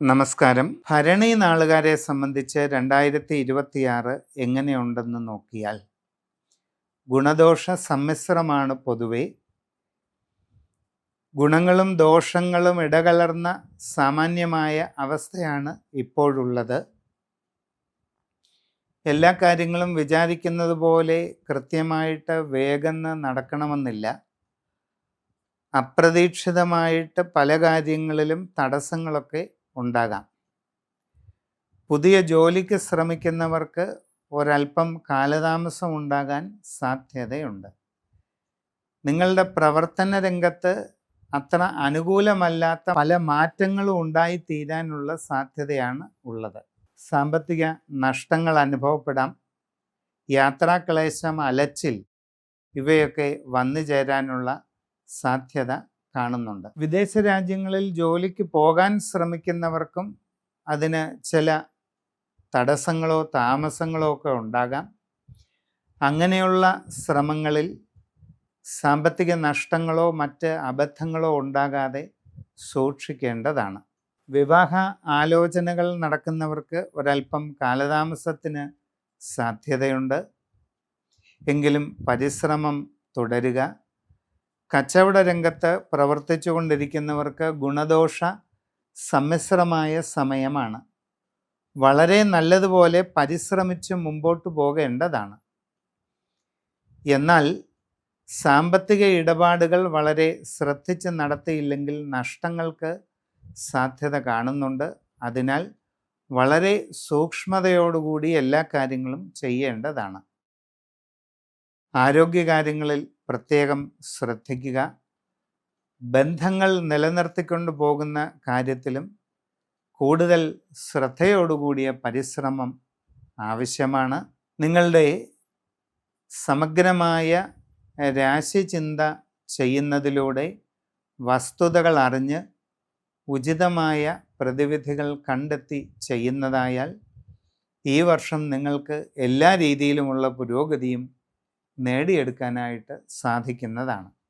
നമസ്കാരം. ഭരണി നാളുകാരെ സംബന്ധിച്ച് 2026 എങ്ങനെയുണ്ടെന്ന് നോക്കിയാൽ ഗുണദോഷ സമ്മിശ്രമാണ്. പൊതുവെ ഗുണങ്ങളും ദോഷങ്ങളും ഇടകലർന്ന സാമാന്യമായ അവസ്ഥയാണ് ഇപ്പോഴുള്ളത്. എല്ലാ കാര്യങ്ങളും വിചാരിക്കുന്നത് പോലെ കൃത്യമായിട്ട് വേഗം നടക്കണമെന്നില്ല. അപ്രതീക്ഷിതമായിട്ട് പല കാര്യങ്ങളിലും തടസ്സങ്ങളൊക്കെ ഉണ്ടാകാം. പുതിയ ജോലിക്ക് ശ്രമിക്കുന്നവർക്ക് ഒരല്പം കാലതാമസം ഉണ്ടാകാൻ സാധ്യതയുണ്ട്. നിങ്ങളുടെ പ്രവർത്തന രംഗത്ത് അത്ര അനുകൂലമല്ലാത്ത പല മാറ്റങ്ങളും ഉണ്ടായിത്തീരാനുള്ള സാധ്യതയാണ് ഉള്ളത്. സാമ്പത്തിക നഷ്ടങ്ങൾ അനുഭവപ്പെടാം. യാത്രാക്ലേശം, അലച്ചിൽ ഇവയൊക്കെ വന്നു ചേരാനുള്ള സാധ്യത കാണുന്നുണ്ട്. വിദേശ രാജ്യങ്ങളിൽ ജോലിക്ക് പോകാൻ ശ്രമിക്കുന്നവർക്കും അതിന് ചില തടസ്സങ്ങളോ താമസങ്ങളോ ഒക്കെ ഉണ്ടാകാം. അങ്ങനെയുള്ള ശ്രമങ്ങളിൽ സാമ്പത്തിക നഷ്ടങ്ങളോ മറ്റ് അബദ്ധങ്ങളോ ഉണ്ടാകാതെ സൂക്ഷിക്കേണ്ടതാണ്. വിവാഹ ആലോചനകൾ നടക്കുന്നവർക്ക് ഒരല്പം കാലതാമസത്തിന് സാധ്യതയുണ്ട്. എങ്കിലും പരിശ്രമം തുടരുക. കച്ചവട രംഗത്ത് പ്രവർത്തിച്ചു കൊണ്ടിരിക്കുന്നവർക്ക് ഗുണദോഷ സമ്മിശ്രമായ സമയമാണ്. വളരെ നല്ലതുപോലെ പരിശ്രമിച്ച് മുമ്പോട്ട് പോകേണ്ടതാണ്. എന്നാൽ സാമ്പത്തിക ഇടപാടുകൾ വളരെ ശ്രദ്ധിച്ച് നടത്തിയില്ലെങ്കിൽ നഷ്ടങ്ങൾക്ക് സാധ്യത കാണുന്നുണ്ട്. അതിനാൽ വളരെ സൂക്ഷ്മതയോടുകൂടി എല്ലാ കാര്യങ്ങളും ചെയ്യേണ്ടതാണ്. ആരോഗ്യകാര്യങ്ങളിൽ പ്രത്യേകം ശ്രദ്ധിക്കുക. ബന്ധങ്ങൾ നിലനിർത്തിക്കൊണ്ട് പോകുന്ന കാര്യത്തിലും കൂടുതൽ ശ്രദ്ധയോടുകൂടിയ പരിശ്രമം ആവശ്യമാണ്. നിങ്ങളുടെ സമഗ്രമായ രാശിചിന്ത ചെയ്യുന്നതിലൂടെ വസ്തുതകൾ അറിഞ്ഞ് ഉചിതമായ പ്രതിവിധികൾ കണ്ടെത്തി ചെയ്യുന്നതായാൽ ഈ വർഷം നിങ്ങൾക്ക് എല്ലാ രീതിയിലുമുള്ള പുരോഗതിയും നേടിയെടുക്കാനായിട്ട് സാധിക്കുന്നതാണ്.